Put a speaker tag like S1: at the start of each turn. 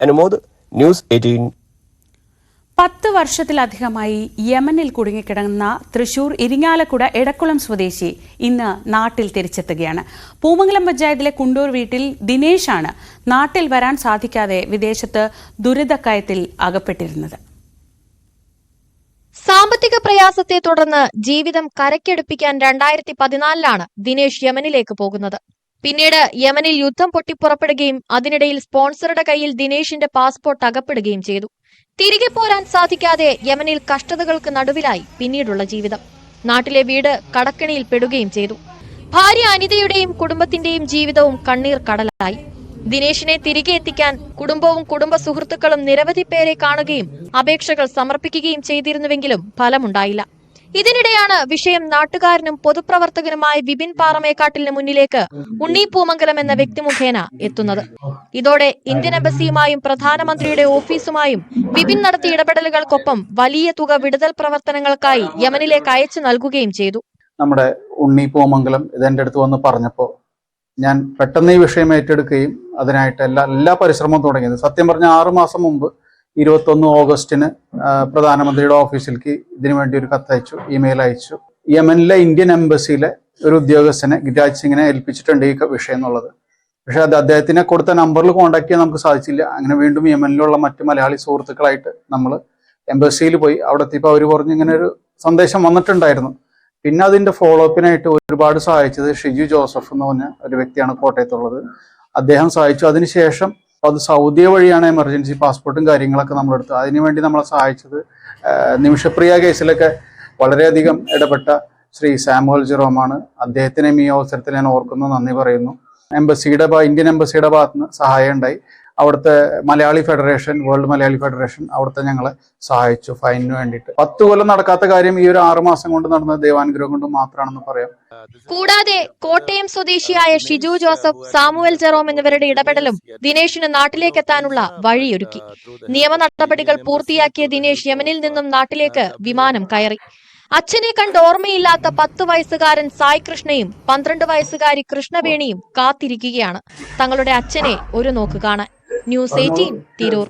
S1: Anumod, news 18.
S2: 10 വർഷത്തിലധികമായി യമനിൽ കുടുങ്ങിക്കിടന്ന തൃശൂർ ഇരിങ്ങാലക്കുട എടക്കുളം സ്വദേശി ഇന്ന് നാട്ടിൽ തിരിച്ചെത്തുകയാണ്. പൂമംഗലം പഞ്ചായത്തിലെ കുണ്ടൂർ വീട്ടിൽ ദിനേശാണ് നാട്ടിൽ വരാൻ സാധിക്കാതെ വിദേശത്ത് ദുരിതക്കയത്തിൽ അകപ്പെട്ടിരുന്നത്.
S3: സാമ്പത്തിക പ്രയാസത്തെ തുടർന്ന് ജീവിതം കരയ്ക്കടുപ്പിക്കാൻ 2014 ദിനേശ് യമനിലേക്ക് പോകുന്നത്. പിന്നീട് യമനിൽ യുദ്ധം പൊട്ടിപ്പുറപ്പെടുകയും അതിനിടയിൽ സ്പോൺസറുടെ കയ്യിൽ ദിനേശിന്റെ പാസ്പോർട്ട് അകപ്പെടുകയും ചെയ്തു. തിരികെ പോരാൻ സാധിക്കാതെ യമനിൽ കഷ്ടതകൾക്ക് നടുവിലായി പിന്നീടുള്ള ജീവിതം. നാട്ടിലെ വീട് കടക്കണിയിൽ പെടുകയും ചെയ്തു. ഭാര്യ അനിതയുടെയും കുടുംബത്തിന്റെയും ജീവിതവും കണ്ണീർ കടലായി. ദിനേശിനെ തിരികെ എത്തിക്കാൻ കുടുംബവും കുടുംബ സുഹൃത്തുക്കളും നിരവധി പേരെ കാണുകയും അപേക്ഷകൾ സമർപ്പിക്കുകയും ചെയ്തിരുന്നുവെങ്കിലും ഫലമുണ്ടായില്ല. ഇതിനിടെയാണ് വിഷയം നാട്ടുകാരനും പൊതുപ്രവർത്തകനുമായ വിപിൻ പാറമേക്കാട്ടിലിന് മുന്നിലേക്ക് ഉണ്ണി പൂമംഗലം എന്ന വ്യക്തി മുഖേന എത്തുന്നത്. ഇതോടെ ഇന്ത്യൻ എംബസിയുമായും പ്രധാനമന്ത്രിയുടെ ഓഫീസുമായും വിപിൻ നടത്തിയ ഇടപെടലുകൾക്കൊപ്പം വലിയ തുക വിടുതൽ പ്രവർത്തനങ്ങൾക്കായി യമനിലേക്ക് അയച്ചു നൽകുകയും ചെയ്തു.
S4: നമ്മുടെ ഉണ്ണി പൂമംഗലം ഇതെന്റെ അടുത്ത് വന്ന് പറഞ്ഞപ്പോൾ ഞാൻ പെട്ടെന്ന് ഈ വിഷയം ഏറ്റെടുക്കുകയും അതിനായിട്ട് എല്ലാ പരിശ്രമവും തുടങ്ങിയത്. സത്യം പറഞ്ഞ 6 മാസം മുമ്പ് 21 ഓഗസ്റ്റിന് പ്രധാനമന്ത്രിയുടെ ഓഫീസിലേക്ക് ഇതിനു വേണ്ടി ഒരു കത്തയച്ചു, ഇമെയിൽ അയച്ചു. യമനിലെ ഇന്ത്യൻ എംബസിയിലെ ഒരു ഉദ്യോഗസ്ഥനെ ഗിരിരാജ് സിംഗിനെ ഏൽപ്പിച്ചിട്ടുണ്ട് ഈ വിഷയം എന്നുള്ളത്. പക്ഷെ അത് അദ്ദേഹത്തിനെ കൊടുത്ത നമ്പറിൽ കോൺടാക്ട് ചെയ്യാൻ നമുക്ക് സാധിച്ചില്ല. അങ്ങനെ വീണ്ടും യമനിലുള്ള മറ്റു മലയാളി സുഹൃത്തുക്കളായിട്ട് നമ്മൾ എംബസിയിൽ പോയി. അവിടെ എത്തിയപ്പോൾ അവർ പറഞ്ഞു ഇങ്ങനെ ഒരു സന്ദേശം വന്നിട്ടുണ്ടായിരുന്നു. പിന്നെ അതിന്റെ ഫോളോ അപ്പിനായിട്ട് ഒരുപാട് സഹായിച്ചത് ഷിജു ജോസഫ് എന്ന് പറഞ്ഞ ഒരു വ്യക്തിയാണ് കോട്ടയത്തുള്ളത്. അദ്ദേഹം സഹായിച്ചു. അതിനുശേഷം അത് സൗദി വഴിയാണ് എമർജൻസി പാസ്പോർട്ടും കാര്യങ്ങളൊക്കെ നമ്മളെടുത്തു. അതിനുവേണ്ടി നമ്മളെ സഹായിച്ചത് നിമിഷപ്രിയ കേസിലൊക്കെ വളരെയധികം ഇടപെട്ട ശ്രീ സാമുവൽ ജെറോമാണ്. അദ്ദേഹത്തിനെയും ഈ അവസരത്തിൽ ഞാൻ ഓർക്കുന്നു, നന്ദി പറയുന്നു. ഇന്ത്യൻ എംബസിയുടെ ഭാഗത്ത് നിന്ന് സഹായം ഉണ്ടായി. അവിടുത്തെ Malayali federation, world Malayali federation അവിടുത്തെ ഞങ്ങളെ സഹായിച്ചു ഫൈനിന് വേണ്ടിയിട്ട്. 10 കൊല്ലം നടക്കാത്ത കാര്യം ഈ ഒരു 6 മാസം കൊണ്ട് നടന്ന ദൈവാനുഗ്രഹം കൊണ്ട് മാത്രമാണെന്ന് പറയാം.
S3: കൂടാതെ കോട്ടയം സ്വദേശിയായ ഷിജു ജോസഫ്, സാമുവൽ ജെറോം എന്നിവരുടെ ഇടപെടലും ദിനേശിന് നാട്ടിലേക്ക് എത്താനുള്ള വഴിയൊരുക്കി. നിയമ നടപടികൾ പൂർത്തിയാക്കിയ ദിനേശ് യമനിൽ നിന്നും നാട്ടിലേക്ക് വിമാനം കയറി. അച്ഛനെ കണ്ട് ഓർമ്മയില്ലാത്ത 10 വയസ്സുകാരൻ സായ് കൃഷ്ണയും 12 വയസ്സുകാരി കൃഷ്ണവേണിയും കാത്തിരിക്കുകയാണ് തങ്ങളുടെ അച്ഛനെ ഒരു നോക്ക് കാണാൻ. ന്യൂസ് 18 തിരൂർ.